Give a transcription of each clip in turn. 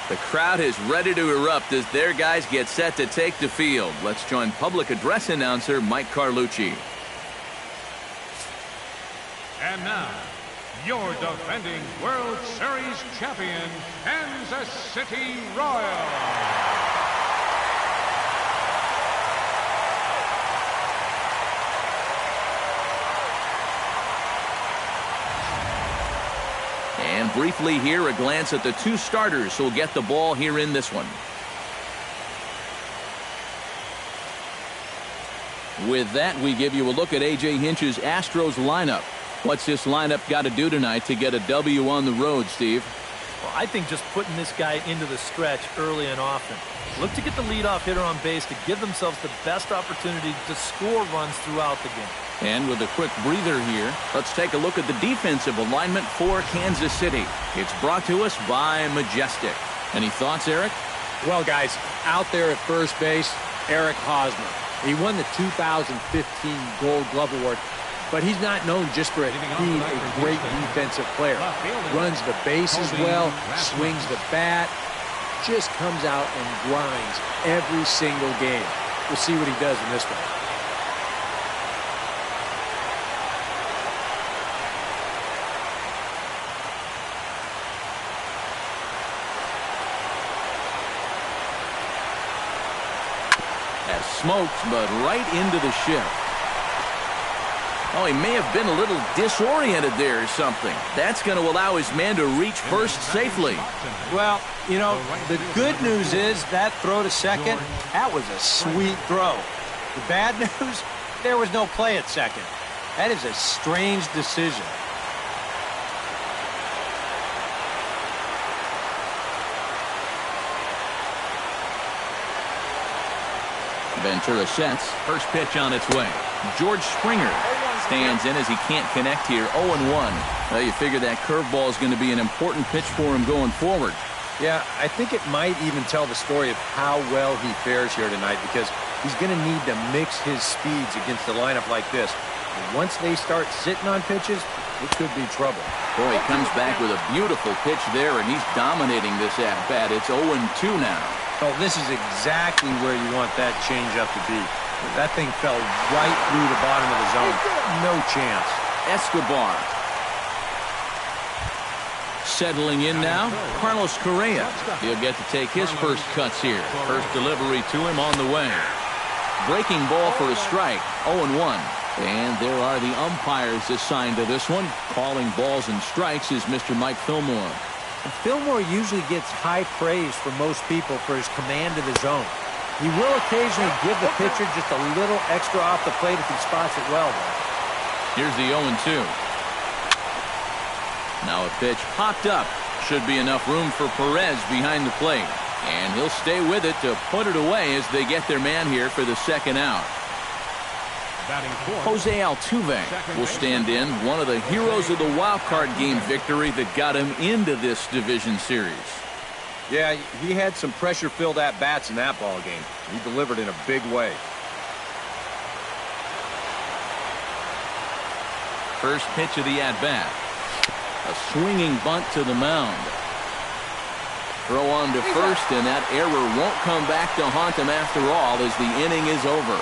The crowd is ready to erupt as their guys get set to take the field. Let's join public address announcer Mike Carlucci. And now, your defending World Series champion, Kansas City Royals. And briefly here, a glance at the two starters who'll get the ball here in this one. With that, we give you a look at A.J. Hinch's Astros lineup. What's this lineup got to do tonight to get a W on the road, Steve? Well, I think just putting this guy into the stretch early and often. Look to get the leadoff hitter on base to give themselves the best opportunity to score runs throughout the game. And with a quick breather here, let's take a look at the defensive alignment for Kansas City. It's brought to us by Majestic. Any thoughts, Eric? Well, guys, out there at first base, Eric Hosmer. He won the 2015 Gold Glove Award, but he's not known just for being a great defensive player. Runs the bases well, swings the bat, just comes out and grinds every single game. We'll see what he does in this one. Smoked, but right into the shift. Oh, he may have been a little disoriented there or something. That's going to allow his man to reach first safely. Well, you know, the good news is that throw to second, that was a sweet throw. The bad news, there was no play at second. That is a strange decision. Ventura sets. First pitch on its way. George Springer stands in as he can't connect here. 0-1. Well, you figure that curveball is going to be an important pitch for him going forward. Yeah, I think it might even tell the story of how well he fares here tonight, because he's going to need to mix his speeds against a lineup like this. And once they start sitting on pitches, it could be trouble. Boy, he comes back with a beautiful pitch there, and he's dominating this at-bat. It's 0-2 now. Oh, this is exactly where you want that changeup to be. That thing fell right through the bottom of the zone. No chance. Escobar. Settling in now, Carlos Correa. He'll get to take his first cuts here. First delivery to him on the way. Breaking ball for a strike. 0-1. And there are the umpires assigned to this one. Calling balls and strikes is Mr. Mike Fillmore. And Fillmore usually gets high praise from most people for his command of the zone. He will occasionally give the pitcher just a little extra off the plate if he spots it well, though. Here's the 0-2. Now a pitch popped up. Should be enough room for Perez behind the plate. And he'll stay with it to put it away as they get their man here for the second out. Jose Altuve will stand in, one of the heroes of the wild card game victory that got him into this division series. Yeah, he had some pressure-filled at-bats in that ball game. He delivered in a big way. First pitch of the at-bat. A swinging bunt to the mound. Throw on to first, and that error won't come back to haunt him after all as the inning is over.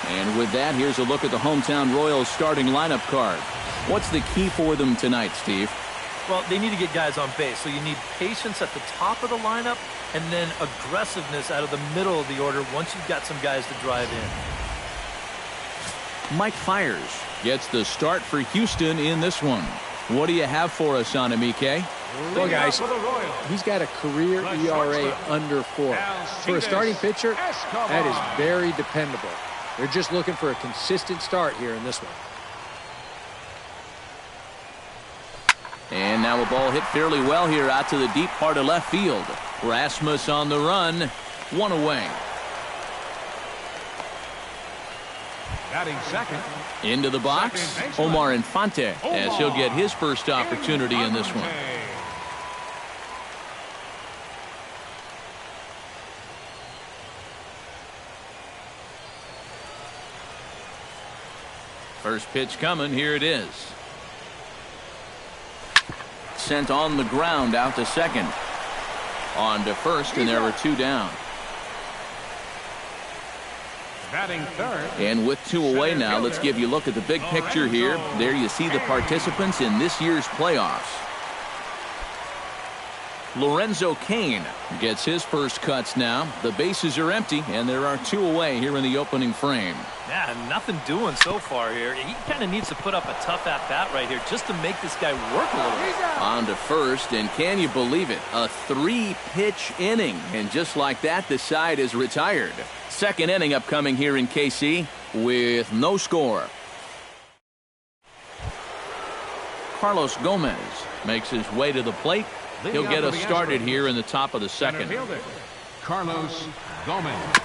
And with that, here's a look at the hometown Royals starting lineup card. What's the key for them tonight, Steve? Well, they need to get guys on base, so you need patience at the top of the lineup and then aggressiveness out of the middle of the order once you've got some guys to drive in. Mike Fiers gets the start for Houston in this one. What do you have for us on him, EK? Well, guys, he's got a career ERA under 4. For a starting pitcher, that is very dependable. They're just looking for a consistent start here in this one. And now a ball hit fairly well here out to the deep part of left field. Rasmus on the run. One away. Batting second. Into the box, Omar Infante, as he'll get his first opportunity in this one. First pitch coming. Here it is. sent on the ground out to second. On to first, and there are 2 down. Batting third. And with 2 away now, let's give you a look at the big picture here. There you see the participants in this year's playoffs. Lorenzo Cain gets his first cuts now. The bases are empty, and there are 2 away here in the opening frame. Yeah, nothing doing so far here. He kind of needs to put up a tough at-bat right here just to make this guy work a little bit. On to first, and can you believe it? A 3-pitch inning, and just like that, the side is retired. Second inning upcoming here in KC with no score. Carlos Gomez makes his way to the plate. He'll get us started here in the top of the second. Carlos Gomez.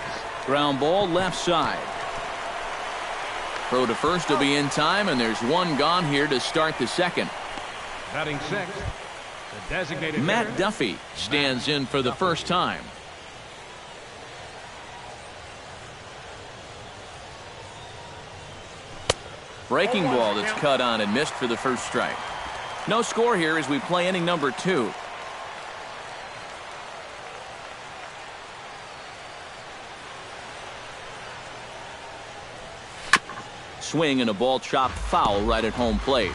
Ground ball left side. Throw to first will be in time, and there's 1 gone here to start the second. Batting sixth, the designated Matt hitter, Duffy stands in for the first time. Breaking ball that's cut on and missed for the first strike. No score here as we play inning number 2. Swing and a ball chopped foul right at home plate.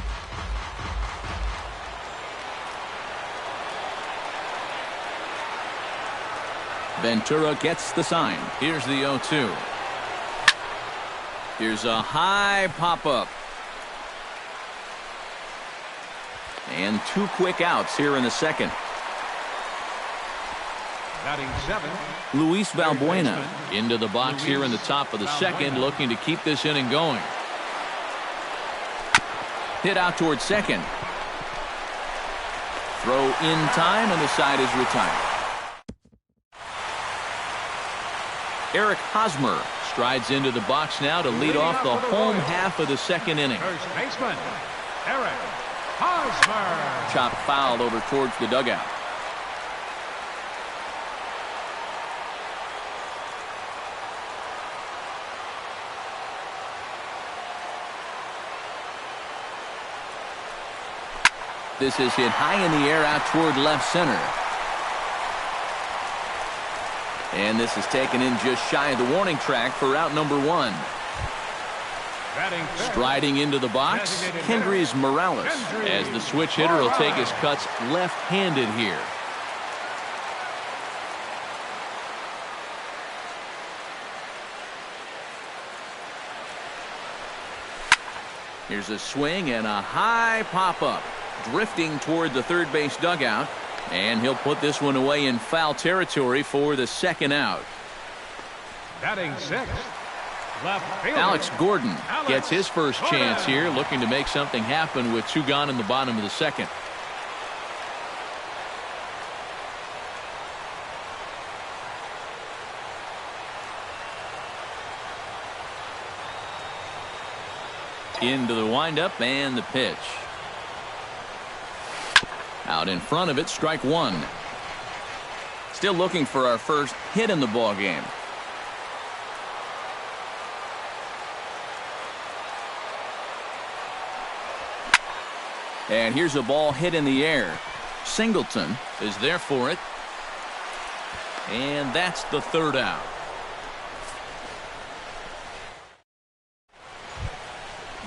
Ventura gets the sign. Here's the 0-2. Here's a high pop-up. And 2 quick outs here in the second. batting seventh. Luis Valbuena into the box here in the top of the second, looking to keep this inning going. Hit out towards second. Throw in time, and the side is retired. Eric Hosmer strides into the box now to lead off the home half of the second inning. First baseman, Eric Hosmer. Chopped foul over towards the dugout. This is hit high in the air out toward left center. And this is taken in just shy of the warning track for out number 1. Striding into the box, Kendrys Morales, as the switch hitter will take his cuts left-handed here. Here's a swing and a high pop-up, drifting toward the third base dugout, and he'll put this one away in foul territory for the second out. Batting sixth, left fielder Alex Gordon gets his first chance here, looking to make something happen with 2 gone in the bottom of the second. Into the windup and the pitch. Out in front of it, strike 1. Still looking for our first hit in the ball game. And here's a ball hit in the air. Singleton is there for it. And that's the third out.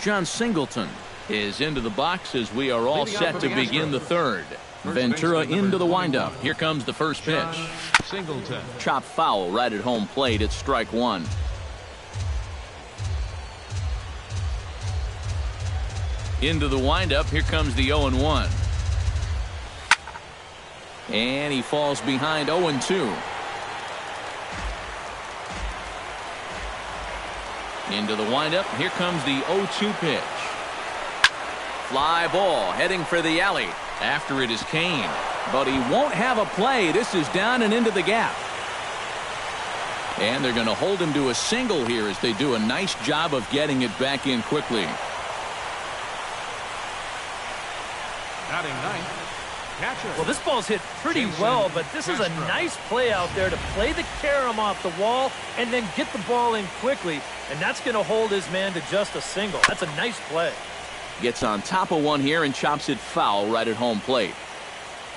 John Singleton is into the box as we are all set to begin the third. Ventura into the windup. Here comes the first pitch. Singleton. Chop foul right at home plate. It's strike 1. Into the windup. Here comes the 0-1. And he falls behind 0-2. Into the windup. Here comes the 0-2 pitch. Fly ball heading for the alley. After it is Cain. But he won't have a play. This is down and into the gap. And they're going to hold him to a single here as they do a nice job of getting it back in quickly. Batting ninth, catcher. Well, this ball's hit pretty well, but this is a nice play out there to play the carom off the wall and then get the ball in quickly. And that's going to hold his man to just a single. That's a nice play. Gets on top of one here and chops it foul right at home plate.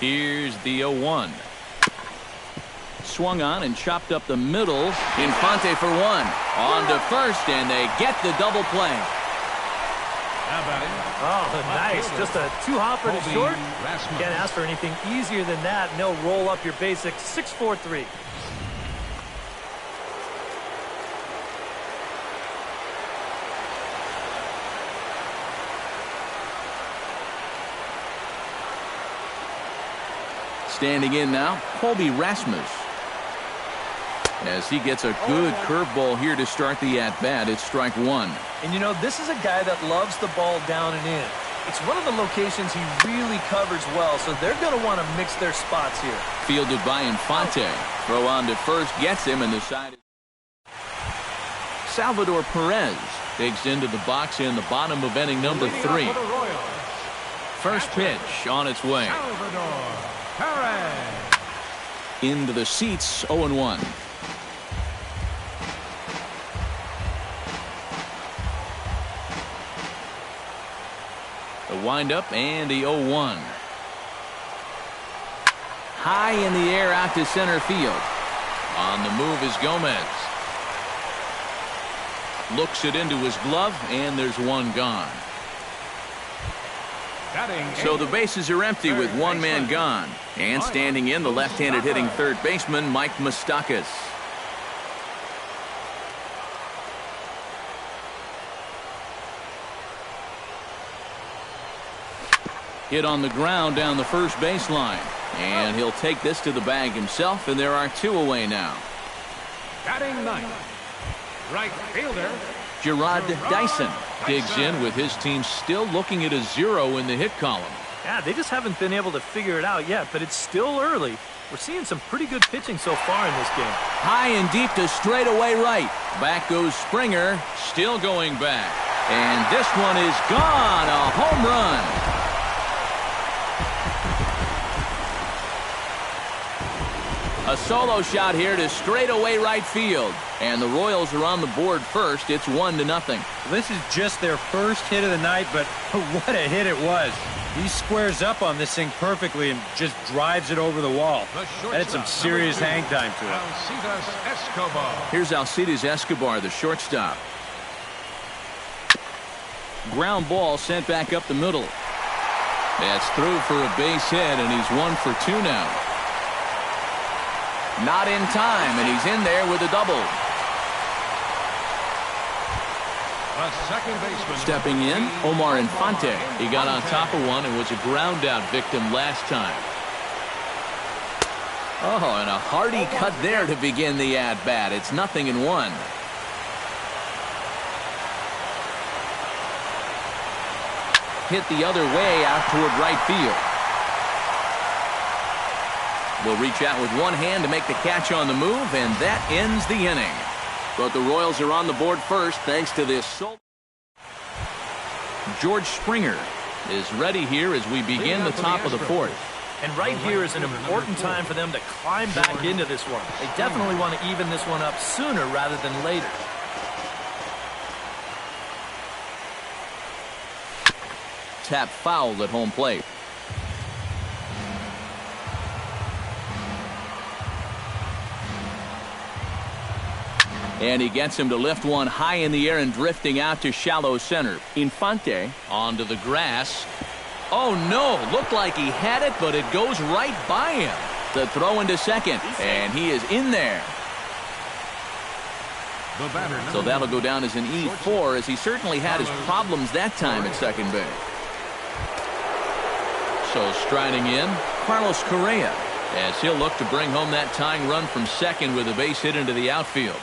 Here's the 0-1. Swung on and chopped up the middle. Infante for one. On to first, and they get the double play. Oh, nice. Just a two-hopper to short. Can't ask for anything easier than that, and they'll roll up your basic 6-4-3. Standing in now, Colby Rasmus. As he gets a good curveball here to start the at-bat, it's strike one. And, you know, this is a guy that loves the ball down and in. It's one of the locations he really covers well, so they're going to want to mix their spots here. Fielded by Infante. Throw on to first, gets him, and the side. Salvador Perez digs into the box in the bottom of inning number 3. First pitch on its way. Salvador Perez. Into the seats, 0-1. The windup and the 0-1. High in the air out to center field. On the move is Gomez. Looks it into his glove, and there's one gone. So the bases are empty with one man gone. And standing in, the left-handed hitting third baseman, Mike Moustakas. Hit on the ground down the first baseline. And he'll take this to the bag himself, and there are two away now. Batting ninth, right fielder Gerard Dyson digs in with his team still looking at a 0 in the hit column. Yeah, they just haven't been able to figure it out yet, but it's still early. We're seeing some pretty good pitching so far in this game. High and deep to straightaway right. Back goes Springer, still going back. And this one is gone, a home run. A solo shot here to straightaway right field. And the Royals are on the board first. It's 1-0. This is just their first hit of the night, but what a hit it was. He squares up on this thing perfectly and just drives it over the wall. That had some serious hang time to it. Alcides Escobar. Here's Alcides Escobar, the shortstop. Ground ball sent back up the middle. That's through for a base hit, and he's 1 for 2 now. Not in time, and he's in there with a double. The second baseman. Stepping in, Omar Infante. He got on top of one and was a ground out victim last time. Oh, and a hearty cut there to begin the at-bat. It's 0-1. Hit the other way out toward right field. Will reach out with one hand to make the catch on the move, and that ends the inning. But the Royals are on the board first thanks to this. George Springer is ready here as we begin the top of the fourth. And right here is an important time for them to climb back into this one. They definitely want to even this one up sooner rather than later. Tap fouled at home plate. And he gets him to lift one high in the air and drifting out to shallow center. Infante onto the grass. Oh, no. Looked like he had it, but it goes right by him. The throw into second, and he is in there. So that'll go down as an E4, as he certainly had his problems that time at second base. So striding in, Carlos Correa, as he'll look to bring home that tying run from second with a base hit into the outfield.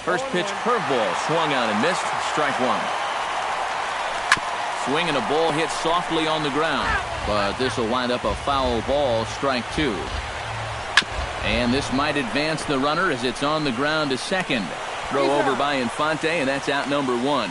First pitch curveball swung on and missed. Strike one. Swing and a ball hit softly on the ground. But this will wind up a foul ball. Strike two. And this might advance the runner as it's on the ground to second. Throw over by Infante, and that's out number one.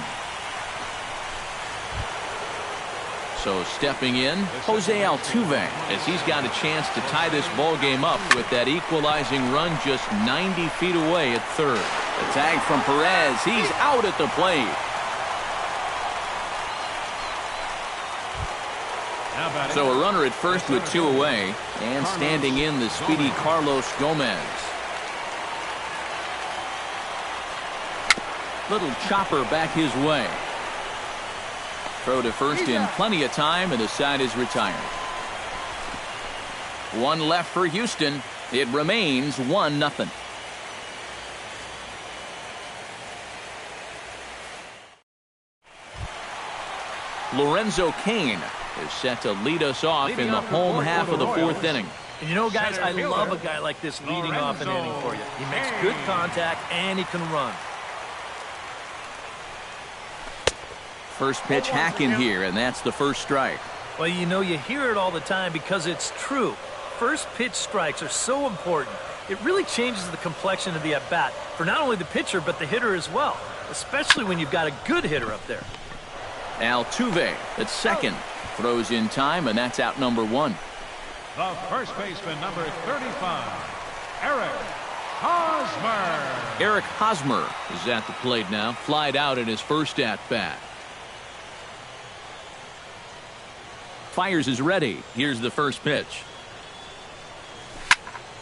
So stepping in, Jose Altuve, as he's got a chance to tie this ball game up with that equalizing run just 90 feet away at third. The tag from Perez. He's out at the plate. So a runner at first with 2 away, and standing in the speedy Carlos Gomez. Little chopper back his way. Throw to first in plenty of time, and the side is retired. 1 left for Houston. It remains 1-0. Lorenzo Cain is set to lead us off in the home half of the 4th inning. And you know, guys, I love a guy like this leading off an inning for you. He makes good contact, and he can run. First pitch hacking here, and that's the first strike. Well, you know, you hear it all the time because it's true. First pitch strikes are so important. It really changes the complexion of the at-bat for not only the pitcher, but the hitter as well, especially when you've got a good hitter up there. Altuve at second. Throws in time, and that's out number 1. The first baseman, number 35, Eric Hosmer. Eric Hosmer is at the plate now. Flied out in his first at-bat. Fires is ready. Here's the first pitch.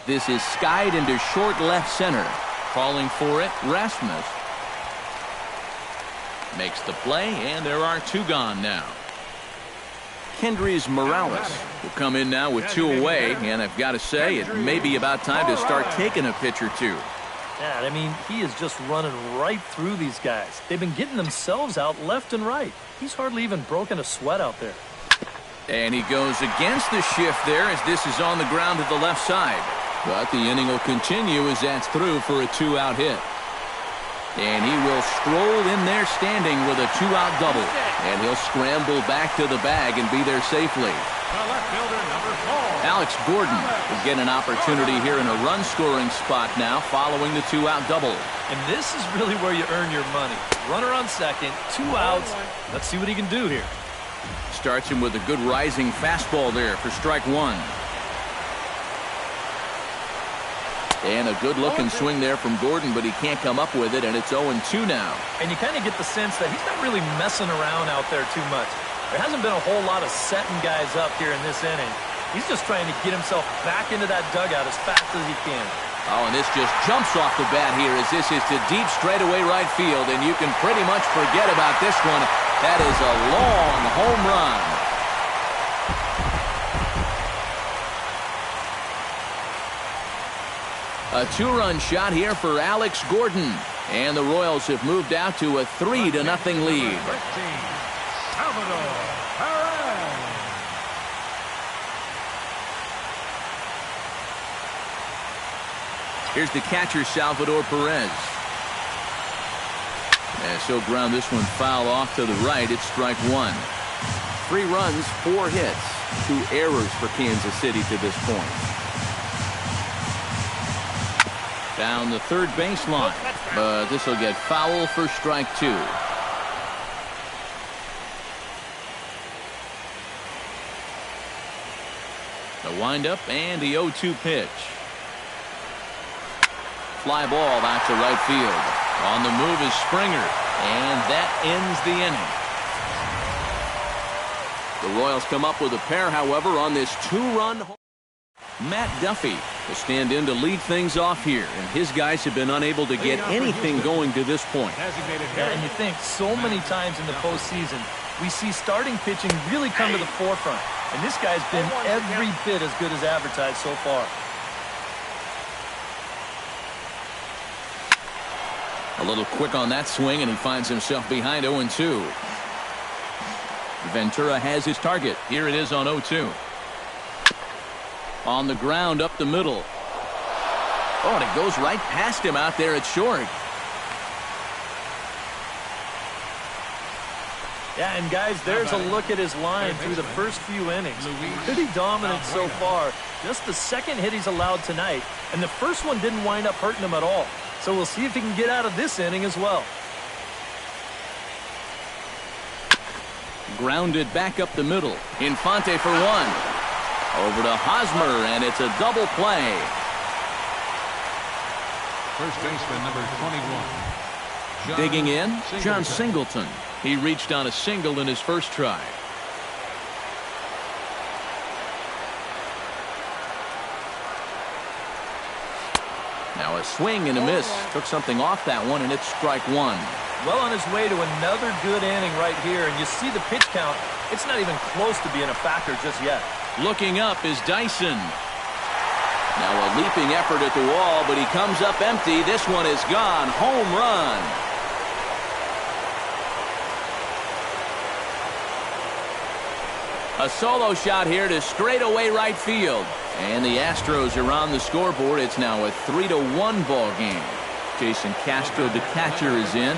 This is skied into short left center. Calling for it, Rasmus. Makes the play, and there are 2 gone now. Kendrys Morales will come in now with 2 away, and I've got to say, it may be about time to start taking a pitch or 2. Yeah, I mean, he is just running right through these guys. They've been getting themselves out left and right. He's hardly even broken a sweat out there. And he goes against the shift there as this is on the ground to the left side. But the inning will continue as that's through for a 2-out hit. And he will stroll in there standing with a 2-out double. And he'll scramble back to the bag and be there safely. The left fielder, number 4. Alex Gordon will get an opportunity here in a run-scoring spot now following the 2-out double. And this is really where you earn your money. Runner on second, 2 outs. Let's see what he can do here. Starts him with a good rising fastball there for strike 1. And a good-looking swing there from Gordon, but he can't come up with it, and it's 0-2 now. And you kind of get the sense that he's not really messing around out there too much. There hasn't been a whole lot of setting guys up here in this inning. He's just trying to get himself back into that dugout as fast as he can. Oh, and this just jumps off the bat here as this is to deep straightaway right field, and you can pretty much forget about this one. That is a long home run. A 2-run shot here for Alex Gordon. And the Royals have moved out to a 3-0 lead. Salvador Perez. Here's the catcher, Salvador Perez. As he'll ground this one foul off to the right. It's strike 1. 3 runs, 4 hits. 2 errors for Kansas City to this point. Down the third baseline, but this will get foul for strike 2. The windup and the 0-2 pitch. Fly ball out to right field. On the move is Springer, and that ends the inning. The Royals come up with a pair, however, on this 2-run. Matt Duffy will stand in to lead things off here, and his guys have been unable to get anything going to this point. Yeah, and you think so many times in the postseason, we see starting pitching really come to the forefront, and this guy's been every bit as good as advertised so far. A little quick on that swing, and he finds himself behind 0-2. Ventura has his target. Here it is on 0-2. On the ground up the middle. Oh, and it goes right past him out there at short. Yeah, and guys, there's a look at his line through the first few innings. Pretty dominant so far. Just the second hit he's allowed tonight, and the first one didn't wind up hurting him at all. So we'll see if he can get out of this inning as well. Grounded back up the middle. Infante for 1. Over to Hosmer, and it's a double play. First baseman, number 21. Digging in, John Singleton. He reached on a single in his first try. Now a swing and a miss. Took something off that one, and it's strike one. Well on his way to another good inning right here, and you see the pitch count. It's not even close to being a factor just yet. Looking up is Dyson. Now a leaping effort at the wall, but he comes up empty. This one is gone. Home run. A solo shot here to straightaway right field. And the Astros are on the scoreboard. It's now a 3-1 ball game. Jason Castro, the catcher, is in.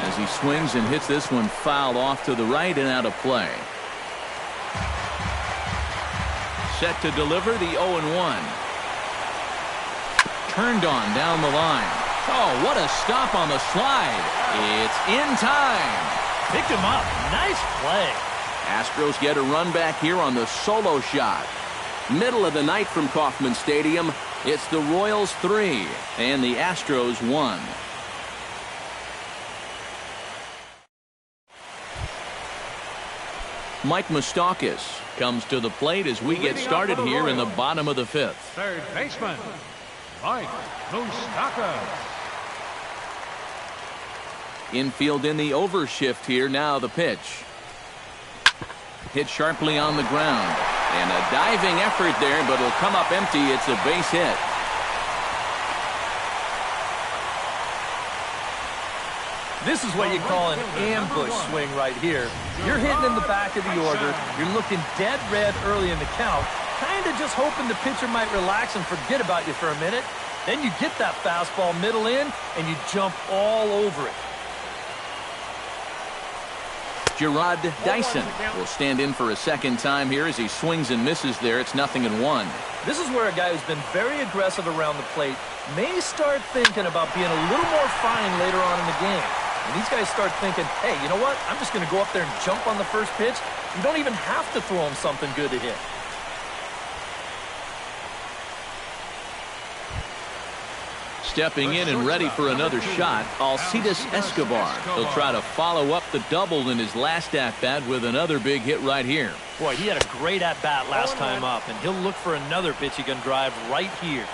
As he swings and hits this one foul off to the right and out of play. Set to deliver the 0-1. Turned on down the line. Oh, what a stop on the slide. It's in time. Picked him up. Nice play. Astros get a run back here on the solo shot. Middle of the night from Kauffman Stadium. It's the Royals 3 and the Astros 1. Mike Moustakas comes to the plate as we get started here in the bottom of the fifth. Third baseman, Mike Moustakas. Infield in the overshift here. Now the pitch. Hit sharply on the ground. And a diving effort there, but it'll come up empty. It's a base hit. This is what you call an ambush swing right here. You're hitting in the back of the order. You're looking dead red early in the count. Kind of just hoping the pitcher might relax and forget about you for a minute. Then you get that fastball middle in, and you jump all over it. Gerard Dyson will stand in for a second time here as he swings and misses there. It's 0-1. This is where a guy who's been very aggressive around the plate may start thinking about being a little more fine later on in the game. And these guys start thinking, hey, you know what? I'm just going to go up there and jump on the first pitch. You don't even have to throw him something good to hit. Stepping in and ready for another shot, Alcides Escobar. He'll try to follow up the double in his last at-bat with another big hit right here. Boy, he had a great at-bat last time up, and he'll look for another pitch he can drive right here.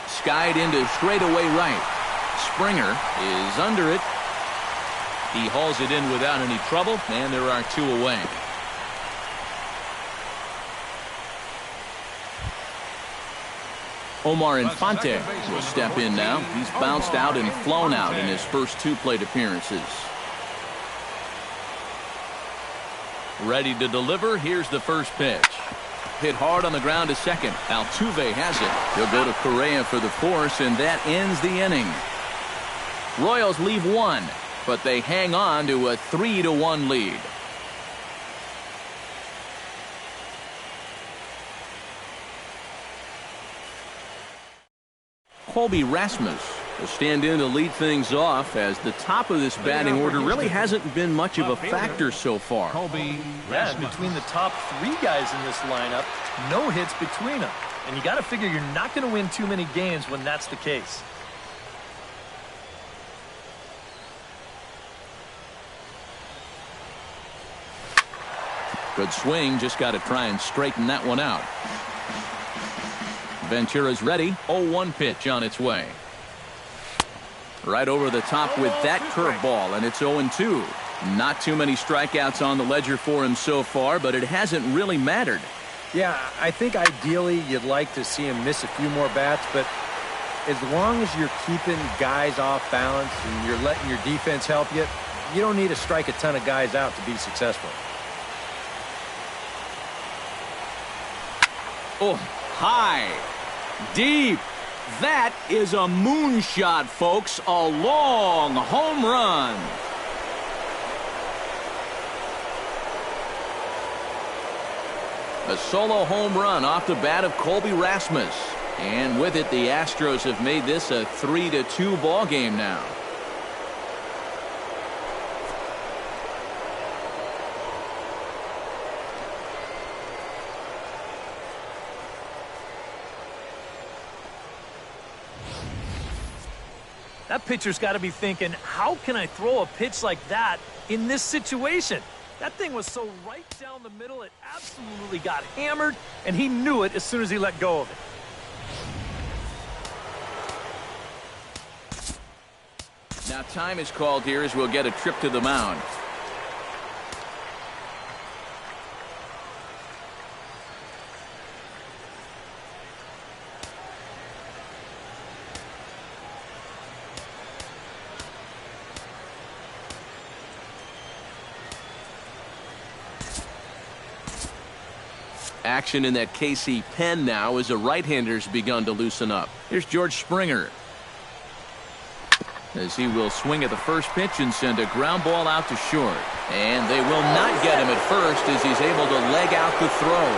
Skied into straightaway right. Springer is under it. He hauls it in without any trouble, and there are two away. Omar Infante will step in now. He's bounced out and flown out in his first two plate appearances. Ready to deliver. Here's the first pitch. Hit hard on the ground to second. Altuve has it. He'll go to Correa for the force, and that ends the inning. Royals leave one, but they hang on to a 3-1 lead. Colby Rasmus will stand in to lead things off, as the top of this batting order really hasn't been much of a factor so far. Yeah, between the top three guys in this lineup, no hits between them. And you got to figure you're not going to win too many games when that's the case. Good swing, just got to try and straighten that one out. Ventura's ready. 0-1 pitch on its way. Right over the top with that curveball, and it's 0-2. Not too many strikeouts on the ledger for him so far, but it hasn't really mattered. Yeah, I think ideally you'd like to see him miss a few more bats, but as long as you're keeping guys off balance and you're letting your defense help you, you don't need to strike a ton of guys out to be successful. Oh, high, deep. That is a moonshot, folks. A long home run. A solo home run off the bat of Colby Rasmus. And with it, the Astros have made this a 3-2 ball game now. That pitcher's got to be thinking, how can I throw a pitch like that in this situation? That thing was so right down the middle, it absolutely got hammered, and he knew it as soon as he let go of it. Now time is called here as we'll get a trip to the mound. Action in that KC pen now as the right-hander's begun to loosen up. Here's George Springer, as he will swing at the first pitch and send a ground ball out to short. And they will not get him at first as he's able to leg out the throw.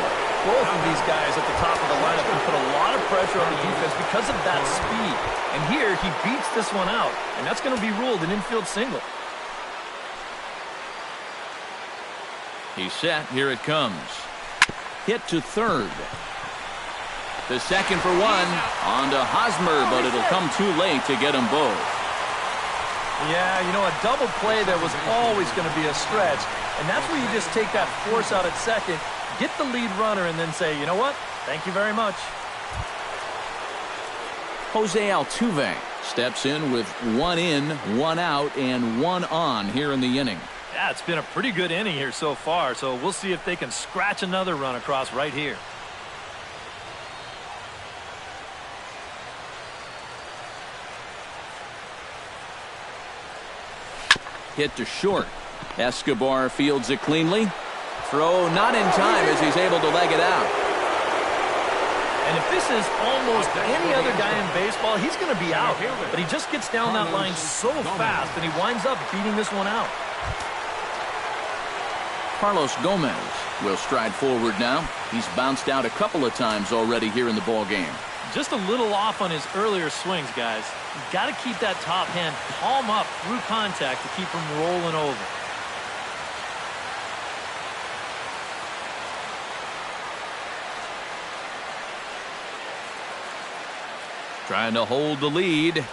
Both of these guys at the top of the lineup can put a lot of pressure on the defense because of that speed. And here, he beats this one out, and that's going to be ruled an infield single. He's set. Here it comes. Hit to third. The second for one. On to Hosmer, but it'll come too late to get them both. Yeah, you know, a double play there was always going to be a stretch, and that's where you just take that force out at second, get the lead runner, and then say, you know what, thank you very much. Jose Altuve steps in with 1 in, 1 out, and 1 on here in the inning. Yeah, it's been a pretty good inning here so far, so we'll see if they can scratch another run across right here. Hit to short. Escobar fields it cleanly. Throw not in time as he's able to leg it out. And if this is almost any other guy in baseball, he's going to be out. But he just gets down that line so fast, and he winds up beating this one out. Carlos Gomez will stride forward now. He's bounced out a couple of times already here in the ball game. Just a little off on his earlier swings, guys. You've got to keep that top hand palm up through contact to keep him rolling over. Trying to hold the lead.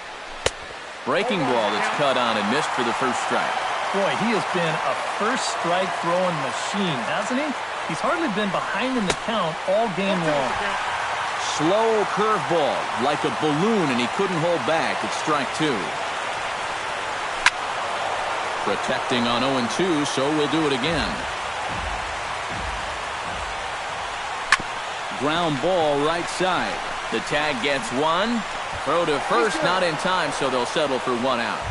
Breaking ball that's cut on and missed for the first strike. Boy, he has been a first strike throwing machine, hasn't he? He's hardly been behind in the count all game long. Slow curveball, like a balloon, and he couldn't hold back. It's strike 2. Protecting on 0-2, so we'll do it again. Ground ball right side. The tag gets 1. Throw to first, not in time, so they'll settle for 1 out.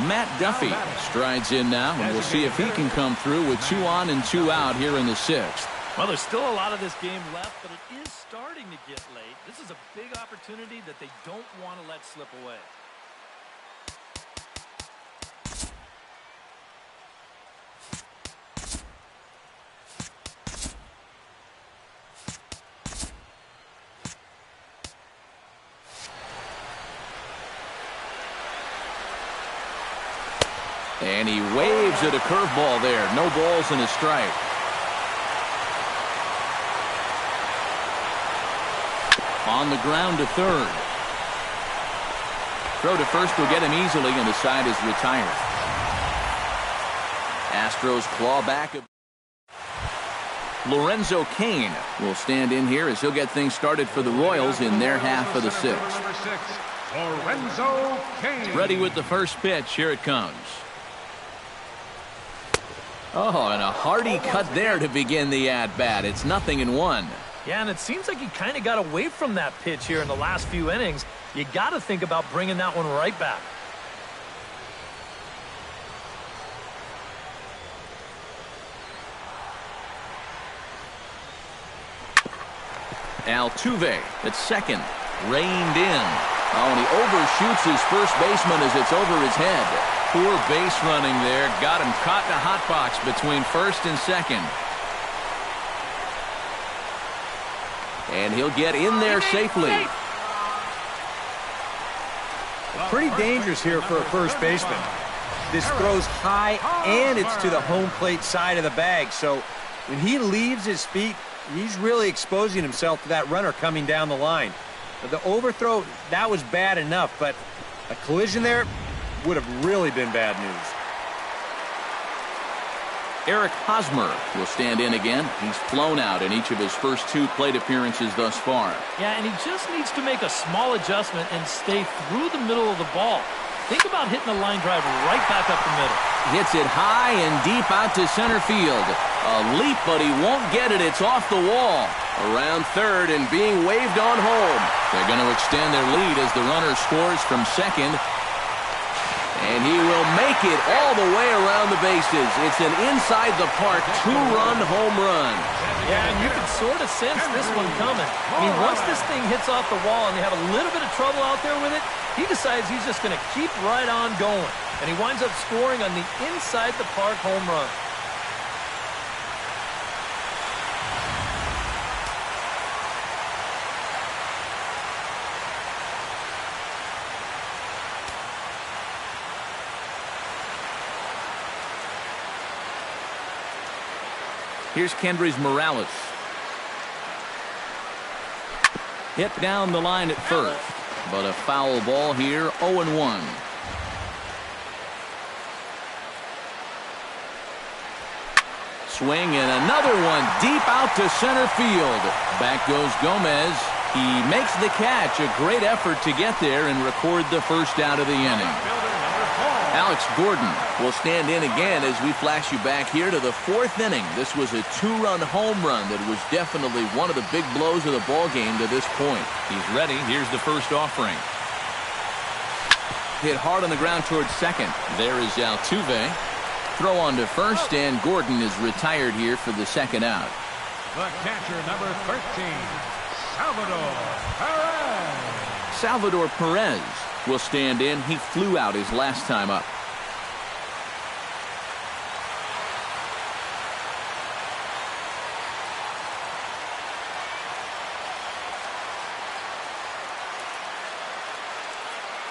Matt Duffy strides in now, and we'll see if he can come through with 2 on and 2 out here in the 6th. Well, there's still a lot of this game left, but it is starting to get late. This is a big opportunity that they don't want to let slip away. And he waves at a curveball there. No balls and a strike. On the ground to third. Throw to first will get him easily, and the side is retired. Astros claw back. Lorenzo Cain will stand in here as he'll get things started for the Royals in their half of the 6th. Lorenzo Cain. Ready with the first pitch. Here it comes. Oh, and a hearty cut there to begin the at-bat. It's 0-1. Yeah, and it seems like he kind of got away from that pitch here in the last few innings. You got to think about bringing that one right back. Altuve at second. Reined in. Oh, and he overshoots his first baseman as it's over his head. Poor base running there. Got him caught in a hot box between first and second. And he'll get in there safely. Pretty dangerous here for a first baseman. This throws high, and it's to the home plate side of the bag. So when he leaves his feet, he's really exposing himself to that runner coming down the line. The overthrow, that was bad enough, but A collision there would have really been bad news. Eric Hosmer will stand in again. He's flown out in each of his first 2 plate appearances thus far. Yeah, and he just needs to make a small adjustment and stay through the middle of the ball. Think about hitting a line drive right back up the middle. Hits it high and deep out to center field. A leap, but he won't get it. It's off the wall. Around third and being waved on home. They're going to extend their lead as the runner scores from second. And he will make it all the way around the bases. It's an inside-the-park 2-run home run. Yeah, and you can sort of sense this one coming. I mean, once this thing hits off the wall and they have a little bit of trouble out there with it, he decides he's just going to keep right on going. And he winds up scoring on the inside-the-park home run. Here's Kendrys Morales. Hit down the line at first, but a foul ball here, 0-1. Swing and another one deep out to center field. Back goes Gomez. He makes the catch. A great effort to get there and record the first out of the inning. Alex Gordon will stand in again as we flash you back here to the 4th inning. This was a 2-run home run that was definitely one of the big blows of the ball game to this point. He's ready. Here's the first offering. Hit hard on the ground towards second. There is Altuve. Throw on to first, and Gordon is retired here for the second out. The catcher, number 13, Salvador Perez. Salvador Perez will stand in. He flew out his last time up.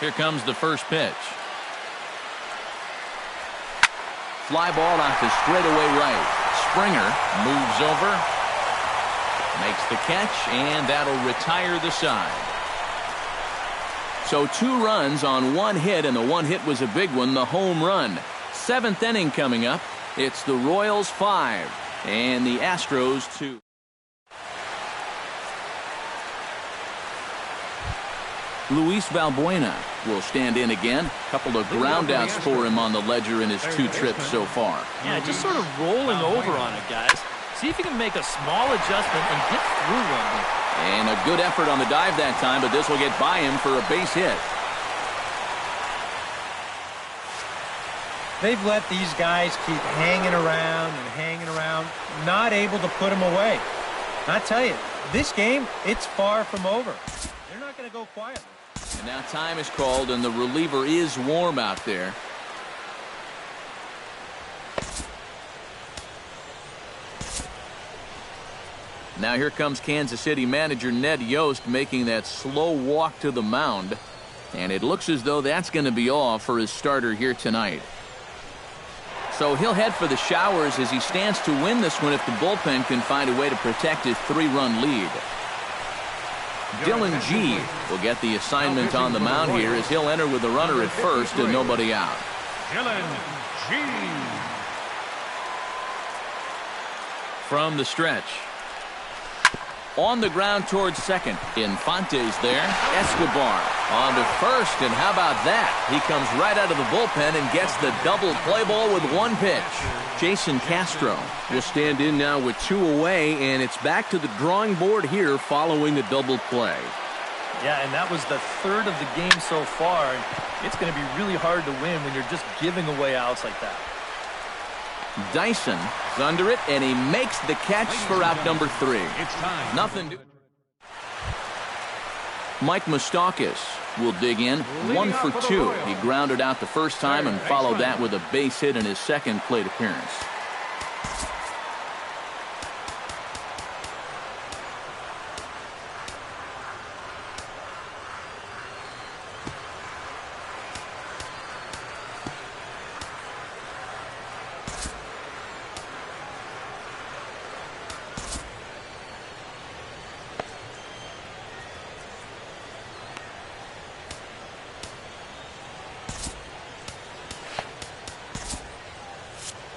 Here comes the first pitch. Fly ball out to straightaway right. Springer moves over, makes the catch, and that'll retire the side. So 2 runs on 1 hit, and the 1 hit was a big one, the home run. 7th inning coming up. It's the Royals 5 and the Astros 2. Luis Valbuena will stand in again. Couple of groundouts for him on the ledger in his 2 trips so far. Yeah, just sort of rolling over on it, guys. See if he can make a small adjustment and get through one here. And a good effort on the dive that time, but this will get by him for a base hit. They've let these guys keep hanging around, not able to put them away. I tell you, this game, it's far from over. They're not going to go quietly. And now time is called, and the reliever is warm out there. Now here comes Kansas City manager Ned Yost making that slow walk to the mound. And it looks as though that's going to be all for his starter here tonight. So he'll head for the showers as he stands to win this one if the bullpen can find a way to protect his 3-run lead. Dylan G will get the assignment on the mound here as he'll enter with a runner at first and nobody out. Dylan G. From the stretch. On the ground towards second. Infante's there. Escobar on to first, and how about that? He comes right out of the bullpen and gets the double play ball with 1 pitch. Jason Castro will stand in now with 2 away, and it's back to the drawing board here following the double play. Yeah, and that was the 3rd of the game so far. And it's going to be really hard to win when you're just giving away outs like that. Dyson is under it, and he makes the catch for out number 3. Nothing to... Mike Moustakas will dig in. 1 for 2. He grounded out the first time and followed that with a base hit in his second plate appearance.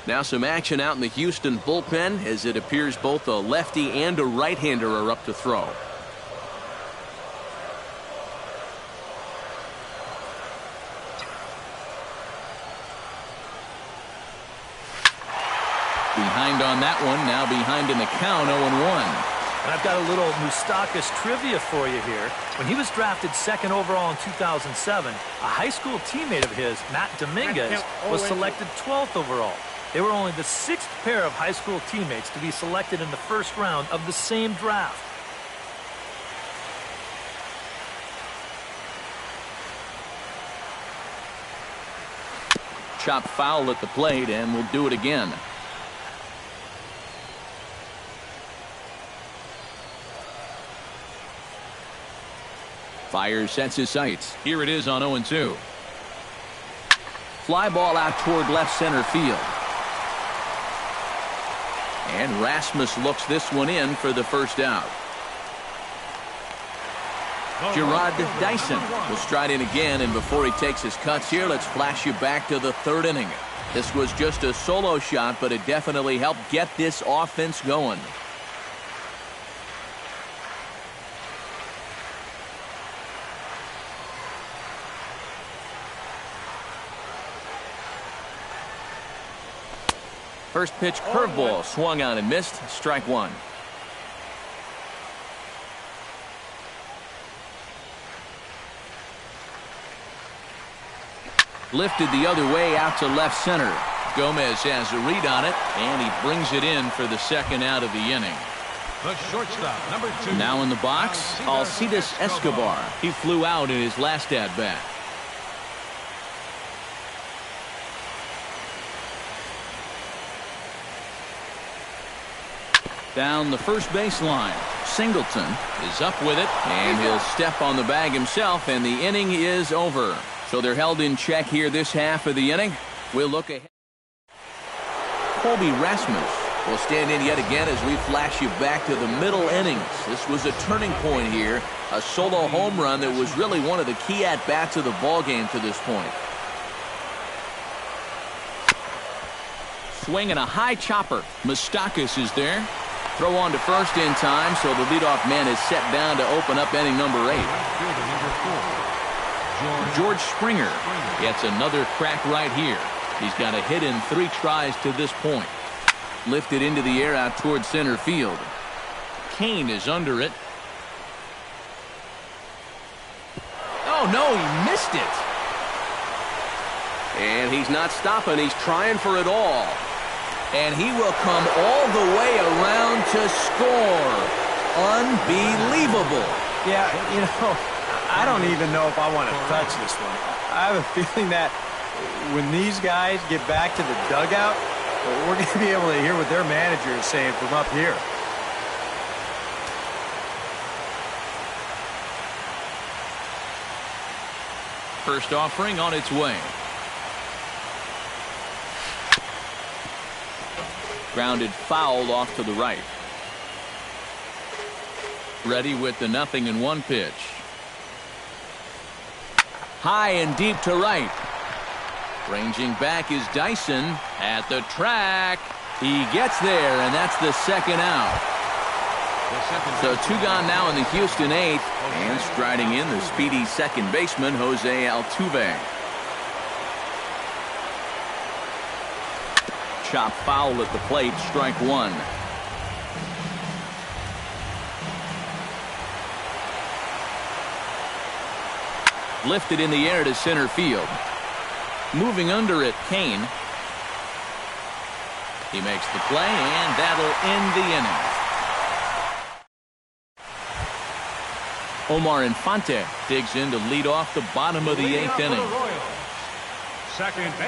Now some action out in the Houston bullpen as it appears both a lefty and a right-hander are up to throw. Behind on that one, now behind in the count, 0-1. And I've got a little Moustakas trivia for you here. When he was drafted second overall in 2007, a high school teammate of his, Matt Dominguez, was selected 12th overall. They were only the 6th pair of high school teammates to be selected in the first round of the same draft. Chop foul at the plate, and we'll do it again. Fires sets his sights. Here it is on 0-2. Fly ball out toward left center field. And Rasmus looks this one in for the first out. Gerard Dyson will stride in again, and before he takes his cuts here, let's flash you back to the third inning. This was just a solo shot, but it definitely helped get this offense going. First pitch curveball swung on and missed. Strike one. Lifted the other way out to left center. Gomez has a read on it, and he brings it in for the second out of the inning. The shortstop, number 2. Now in the box, Alcides Escobar. He flew out in his last at-bat. Down the first baseline. Singleton is up with it, and he'll step on the bag himself, and the inning is over. So they're held in check here this half of the inning. We'll look ahead. Colby Rasmus will stand in yet again as we flash you back to the middle innings. This was a turning point here, a solo home run that was really one of the key at-bats of the ballgame to this point. Swing and a high chopper. Moustakas is there. Throw on to first in time, so the leadoff man is set down to open up inning number 8. George Springer gets another crack right here. He's got a hit in 3 tries to this point. Lifted into the air out toward center field. Kane is under it. Oh, no, he missed it. And he's not stopping. He's trying for it all. And he will come all the way around to score. Unbelievable. Yeah, you know, I don't even know if I want to touch this one. I have a feeling that when these guys get back to the dugout, we're going to be able to hear what their manager is saying from up here. First offering on its way. Grounded foul off to the right. Ready with the 0-1 pitch. High and deep to right. Ranging back is Dyson at the track. He gets there, and that's the second out. So 2 gone now in the Houston 8th, and striding in the speedy second baseman, Jose Altuve. Chop foul at the plate, strike 1. Lifted in the air to center field. Moving under it, Kane. He makes the play, and that'll end the inning. Omar Infante digs in to lead off the bottom of the 8th inning.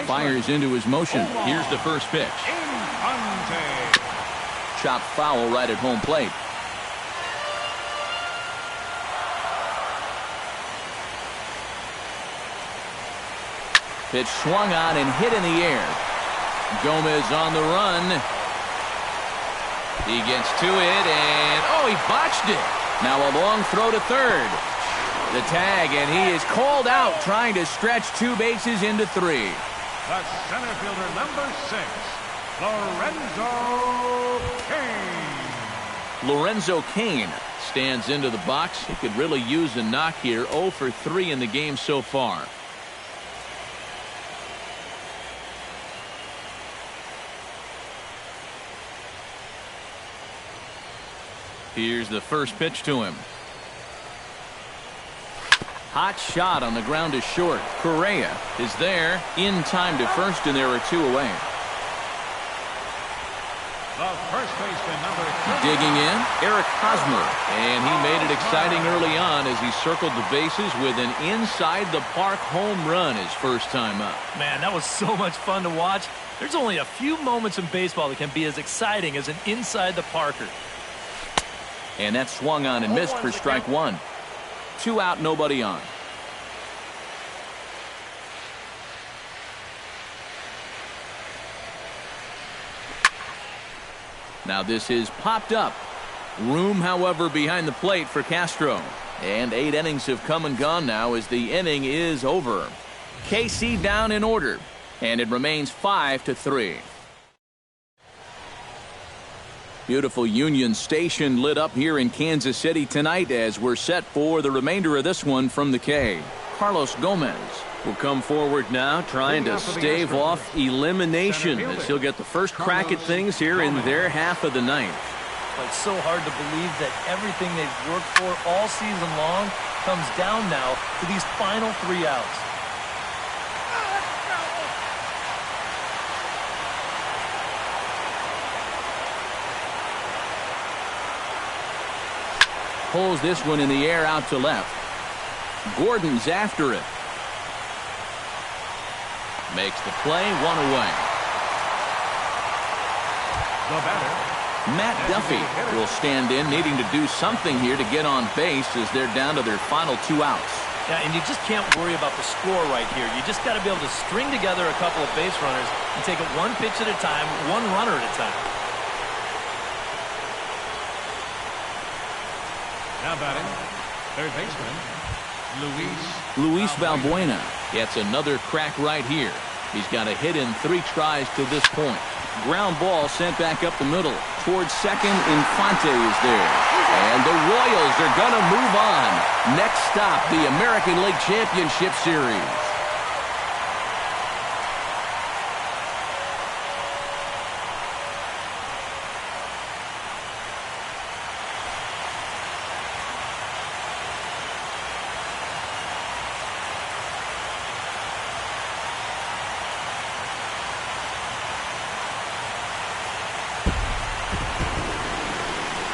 Fires into his motion. Here's the first pitch. Chop foul right at home plate. Pitch swung on and hit in the air. Gomez on the run. He gets to it, and oh, he botched it. Now a long throw to third. The tag, and he is called out trying to stretch 2 bases into 3. The center fielder, number 6, Lorenzo Cain stands into the box. He could really use a knock here. 0 for 3 in the game so far. Here's the first pitch to him. Hot shot on the ground is short. Correa is there in time to first, and there are 2 away. The first baseman, number 2. Digging in, Eric Hosmer, and he made it exciting early on as he circled the bases with an inside-the-park home run his first time up. Man, that was so much fun to watch. There's only a few moments in baseball that can be as exciting as an inside-the-parker. And that swung on and missed for strike 1. 2 out, nobody on. Now this is popped up. Room, however, behind the plate for Castro. And 8 innings have come and gone now as the inning is over. KC down in order. And it remains 5-3. Beautiful Union Station lit up here in Kansas City tonight as we're set for the remainder of this one from the K. Carlos Gomez will come forward now, trying to stave off elimination as he'll get the first crack at things here in their half of the ninth. It's so hard to believe that everything they've worked for all season long comes down now to these final 3 outs. Pulls this one in the air out to left. Gordon's after it. Makes the play, 1 away. The batter, Matt Duffy will stand in, needing to do something here to get on base as they're down to their final 2 outs. Yeah, and you just can't worry about the score right here. You just got to be able to string together a couple of base runners and take it 1 pitch at a time, 1 runner at a time. now batting, third baseman, Luis Valbuena gets another crack right here. He's got a hit in 3 tries to this point. Ground ball sent back up the middle. Towards second, Infante is there. And the Royals are going to move on. Next stop, the American League Championship Series.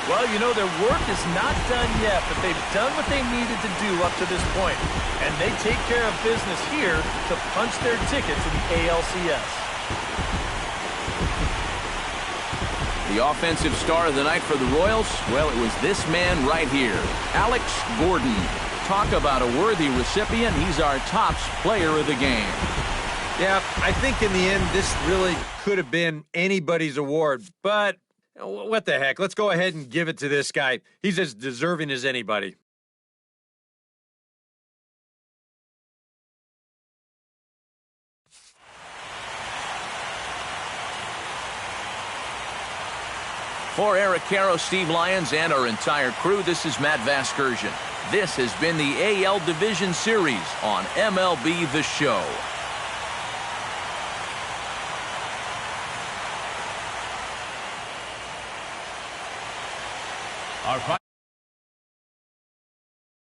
Well, you know, their work is not done yet, but they've done what they needed to do up to this point. And they take care of business here to punch their ticket to the ALCS. The offensive star of the night for the Royals, well, it was this man right here, Alex Gordon. Talk about a worthy recipient. He's our tops player of the game. Yeah, I think in the end, this really could have been anybody's award, but what the heck? Let's go ahead and give it to this guy. He's as deserving as anybody. For Eric Caro, Steve Lyons, and our entire crew, this is Matt Vasgersian. This has been the AL Division Series on MLB The Show. our